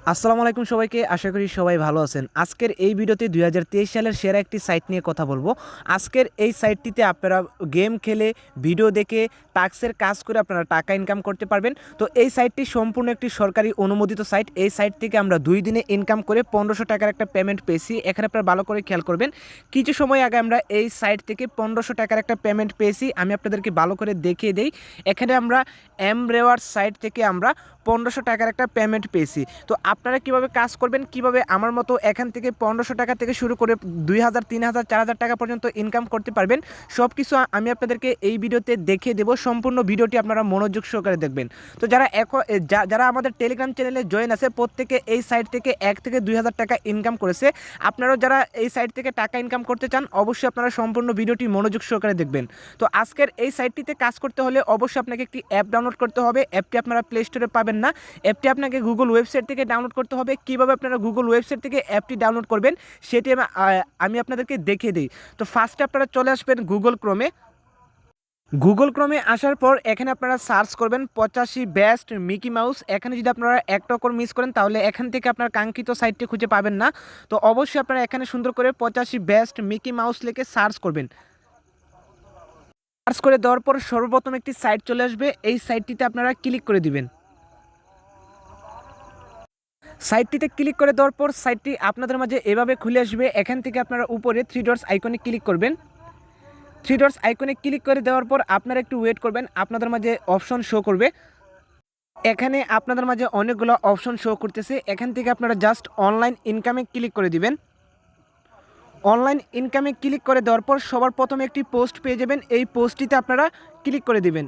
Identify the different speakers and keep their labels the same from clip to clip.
Speaker 1: আসসালামু আলাইকুম সবাইকে, আশা করি সবাই ভালো আছেন। আজকের এই ভিডিওতে 2023 সালের সেরা একটি সাইট নিয়ে কথা বলবো। আজকের এই সাইটটিতে আপনারা গেম খেলে, ভিডিও দেখে, টাস্কের কাজ করে আপনারা টাকা ইনকাম করতে পারবেন। তো এই সাইটটি সম্পূর্ণ একটি সরকারি অনুমোদিত সাইট। এই সাইট থেকে আমরা 2 দিনে ইনকাম করে 1500 টাকার একটা পেমেন্ট পেয়েছি। এখানে আপনারা ভালো করে খেয়াল করবেন, কিছু সময় আগে আমরা এই সাইট থেকে 1500 টাকার একটা পেমেন্ট পেয়েছি। আমি আপনাদেরকে ভালো করে দেখিয়ে দেই। এখানে আমরা রেওয়ার্ড সাইট থেকে আমরা 1500 টাকার একটা পেমেন্ট পেয়েছি। তো আপনারা কিভাবে কাজ করবেন, কিভাবে আমার মতো এখান থেকে 1500 টাকা থেকে শুরু করে 2000, 3000, 4000 টাকা পর্যন্ত ইনকাম করতে পারবেন, সব কিছু আমি আপনাদেরকে এই ভিডিওতে দেখিয়ে দেবো। সম্পূর্ণ ভিডিওটি আপনারা মনোযোগ সহকারে দেখবেন। তো যারা আমাদের টেলিগ্রাম চ্যানেলে জয়েন আছে, প্রত্যেকে এই সাইট থেকে 1 থেকে 2000 টাকা ইনকাম করেছে। আপনারাও যারা এই সাইট থেকে টাকা ইনকাম করতে চান, অবশ্যই আপনারা সম্পূর্ণ ভিডিওটি মনোযোগ সহকারে দেখবেন। তো আজকের এই সাইটটিতে কাজ করতে হলে অবশ্যই আপনাকে একটি অ্যাপ ডাউনলোড করতে হবে। অ্যাপটি আপনারা প্লে স্টোরে পাবেন না, অ্যাপটি আপনাকে গুগল ওয়েবসাইট থেকে ডাউনলোড করতে হবে। কিভাবে আপনারা গুগল ওয়েবসাইট থেকে অ্যাপটি ডাউনলোড করবেন সেটি আমি আপনাদেরকে দেখিয়ে দিই। তো ফার্স্টে আপনারা চলে আসবেন গুগল ক্রোমে আসার পর এখানে আপনারা সার্চ করবেন 85 বেস্ট মিকি মাউস। এখানে যদি আপনারা একটা করে মিস করেন তাহলে এখান থেকে আপনার কাঙ্ক্ষিত সাইটটি খুঁজে পাবেন না। তো অবশ্যই আপনারা এখানে সুন্দর করে 85 বেস্ট মিকি মাউস লিখে সার্চ করবেন। সার্চ করে দেওয়ার পর সর্বপ্রথম একটি সাইট চলে আসবে, এই সাইটটিতে আপনারা ক্লিক করে দিবেন। সাইটটিতে ক্লিক করে দেওয়ার পর সাইটটি আপনাদের মাঝে এভাবে খুলে আসবে। এখান থেকে আপনারা উপরে 3 ডটস আইকনে ক্লিক করবেন। 3 ডটস আইকনে ক্লিক করে দেওয়ার পর আপনারা একটু ওয়েট করবেন, আপনাদের মাঝে অপশন শো করবে। এখানে আপনাদের মাঝে অনেকগুলো অপশন শো করতেছে। এখান থেকে আপনারা জাস্ট অনলাইন ইনকামে ক্লিক করে দিবেন। অনলাইন ইনকামে ক্লিক করে দেওয়ার পর সবার প্রথমে একটি পোস্ট পেয়ে যাবেন। এই পোস্টটিতে আপনারা ক্লিক করে দিবেন।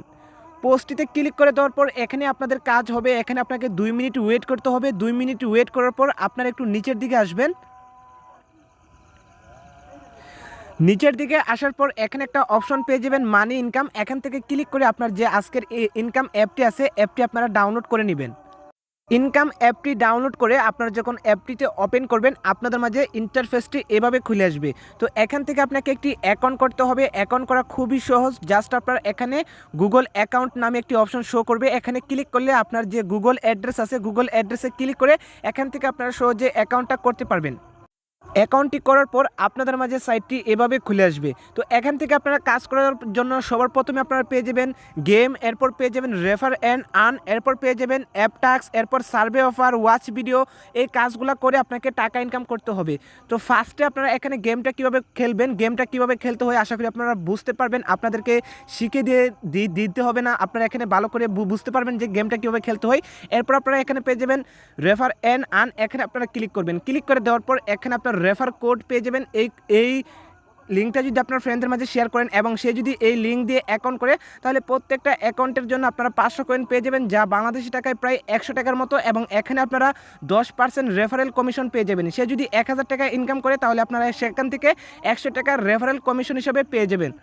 Speaker 1: পোস্টটিতে ক্লিক করে দেওয়ার পর এখানে আপনাদের কাজ হবে, এখানে আপনাকে 2 মিনিট ওয়েট করতে হবে। 2 মিনিট ওয়েট করার পর আপনারা একটু নিচের দিকে আসবেন। নিচের দিকে আসার পর এখানে একটা অপশন পেয়ে যাবেন মানি ইনকাম। এখান থেকে ক্লিক করে আপনার যে আজকের এই ইনকাম অ্যাপটি আছে, অ্যাপটি আপনারা ডাউনলোড করে নেবেন। ইনকাম অ্যাপটি ডাউনলোড করে আপনারা যখন অ্যাপটিতে ওপেন করবেন, আপনাদের মাঝে ইন্টারফেসটি এভাবে খুলে আসবে। তো এখান থেকে আপনাকে একটি অ্যাকাউন্ট করতে হবে। অ্যাকাউন্ট করা খুবই সহজ। জাস্ট আপনার এখানে গুগল অ্যাকাউন্ট নামে একটি অপশন শো করবে। এখানে ক্লিক করলে আপনার যে গুগল অ্যাড্রেস আছে, গুগল অ্যাড্রেসে ক্লিক করে এখান থেকে আপনারা সহজে অ্যাকাউন্টটা করতে পারবেন। অ্যাকাউন্টটি করার পর আপনাদের মাঝে সাইটটি এভাবে খুলে আসবে। তো এখান থেকে আপনারা কাজ করার জন্য সবার প্রথমে আপনারা পেয়ে যাবেন গেম, এরপর পেয়ে যাবেন রেফার অ্যান্ড আর্ন, এরপর পেয়ে যাবেন অ্যাপ টাস্ক, এরপর সার্ভে অফার, ওয়াচ ভিডিও। এই কাজগুলো করে আপনাকে টাকা ইনকাম করতে হবে। তো ফার্স্টে আপনারা এখানে গেমটা কীভাবে খেলবেন, গেমটা কীভাবে খেলতে হয় আশা করি আপনারা বুঝতে পারবেন। আপনাদেরকে শিখে দিতে হবে না, আপনারা এখানে ভালো করে বুঝতে পারবেন যে গেমটা কীভাবে খেলতে হয়। এরপর আপনারা এখানে পেয়ে যাবেন রেফার অ্যান্ড আর্ন। এখানে আপনারা ক্লিক করবেন। ক্লিক করে দেওয়ার পর এখানে আপনার রেফার কোড পেয়ে যাবেন। এই লিঙ্কটা যদি আপনার ফ্রেন্ডদের মাঝে শেয়ার করেন এবং সে যদি এই লিঙ্ক দিয়ে অ্যাকাউন্ট করে, তাহলে প্রত্যেকটা অ্যাকাউন্টের জন্য আপনারা 500 কয়েন পেয়ে যাবেন, যা বাংলাদেশি টাকায় প্রায় 100 টাকার মতো। এবং এখানে আপনারা 10% রেফারেল কমিশন পেয়ে যাবেন। সে যদি 1000 টাকা ইনকাম করে তাহলে আপনারা সেখান থেকে 100 টাকার রেফারেল কমিশন হিসেবে পেয়ে যাবেন।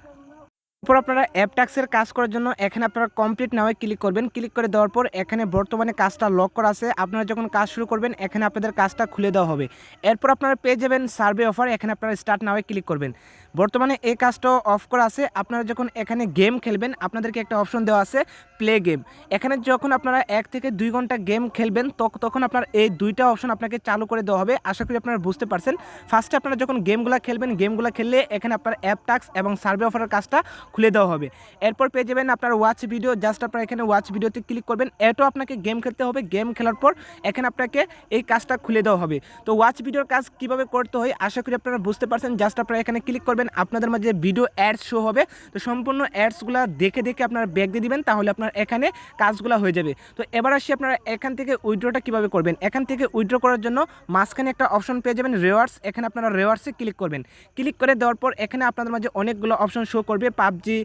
Speaker 1: এরপর আপনারা অ্যাপ ট্যাক্সের কাজ করার জন্য এখানে আপনারা কমপ্লিট নাও ক্লিক করবেন। ক্লিক করে দেওয়ার পর এখানে বর্তমানে কাজটা লক করা আছে। আপনারা যখন কাজ শুরু করবেন এখানে আপনাদের কাজটা খুলে দেওয়া হবে। এরপর আপনারা পেয়ে যাবেন সার্ভে অফার। এখানে আপনারা স্টার্ট নাও ক্লিক করবেন। বর্তমানে এই কাজটা অফ করা আছে। আপনারা যখন এখানে গেম খেলবেন, আপনাদেরকে একটা অপশন দেওয়া আছে প্লে গেম। এখানে যখন আপনারা 1 থেকে 2 ঘন্টা গেম খেলবেন, তখন আপনার এই দুইটা অপশন আপনাকে চালু করে দেওয়া হবে। আশা করি আপনারা বুঝতে পারছেন। ফার্স্টে আপনারা যখন গেমগুলো খেলবেন, গেমগুলো খেললে এখানে আপনার অ্যাপ টাস্ক এবং সার্ভে অফারের কাজটা খুলে দেওয়া হবে। এরপর পেয়ে যাবেন আপনার ওয়াচ ভিডিও। জাস্ট আপনারা এখানে ওয়াচ ভিডিওতে ক্লিক করবেন। এটাও আপনাকে গেম খেলতে হবে। গেম খেলার পর এখানে আপনাকে এই কাজটা খুলে দেওয়া হবে। তো ওয়াচ ভিডিওর কাজ কিভাবে করতে হয় আশা করি আপনারা বুঝতে পারছেন। জাস্ট আপনারা এখানে ক্লিক করবেন, আপনাদের মাঝে ভিডিও অ্যাডস শো হবে। তো সম্পূর্ণ অ্যাডসগুলো দেখে আপনারা ব্যাক দিয়ে দিবেন, তাহলে আপনার এখানে কাজগুলো হয়ে যাবে। তো এবার আসি আপনারা এখান থেকে উইথড্রটা কীভাবে করবেন। এখান থেকে উইথড্র করার জন্য মাঝখানে একটা অপশন পেয়ে যাবেন রিওয়ার্ডস। এখানে আপনারা রিওয়ার্ডসে ক্লিক করবেন। ক্লিক করে দেওয়ার পর এখানে আপনাদের মাঝে অনেকগুলো অপশন শো করবে, PUBG,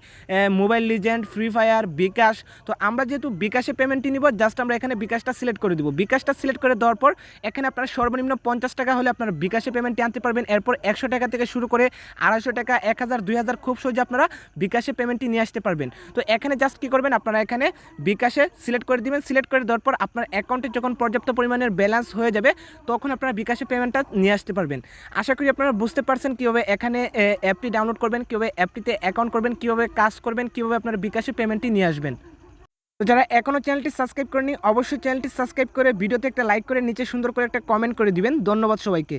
Speaker 1: mobile legend, free fire, bKash. তো আমরা যেহেতু বিকাশে পেমেন্টটি নিব, জাস্ট আমরা এখানে বিকাশটা সিলেক্ট করে দিব। বিকাশটা সিলেক্ট করে দেওয়ার পর এখানে আপনারা সর্বনিম্ন 50 টাকা হলে আপনারা বিকাশে পেমেন্টটি আনতে পারবেন। এরপর 100 টাকা থেকে শুরু করে 250 টাকা, 1000, 2000 খুব সহজে আপনারা বিকাশে পেমেন্টটি নিয়ে আসতে পারবেন। তো এখানে জাস্ট কী করবেন, আপনারা এখানে বিকাশে সিলেক্ট করে দিবেন। সিলেক্ট করে দেওয়ার পর আপনার অ্যাকাউন্টে যখন পর্যাপ্ত পরিমাণের ব্যালেন্স হয়ে যাবে, তখন আপনারা বিকাশে পেমেন্টটা নিয়ে আসতে পারবেন। আশা করি আপনারা বুঝতে পারছেন কীভাবে এখানে অ্যাপটি ডাউনলোড করবেন, কীভাবে অ্যাপটিতে অ্যাকাউন্ট করবেন, কীভাবে কাজ করবেন, কীভাবে আপনারা বিকাশে পেমেন্টটি নিয়ে আসবেন। তো যারা এখনও চ্যানেলটি সাবস্ক্রাইব করেনি অবশ্যই চ্যানেলটি সাবস্ক্রাইব করে ভিডিওতে একটা লাইক করে নিচে সুন্দর করে একটা কমেন্ট করে দিবেন। ধন্যবাদ সবাইকে।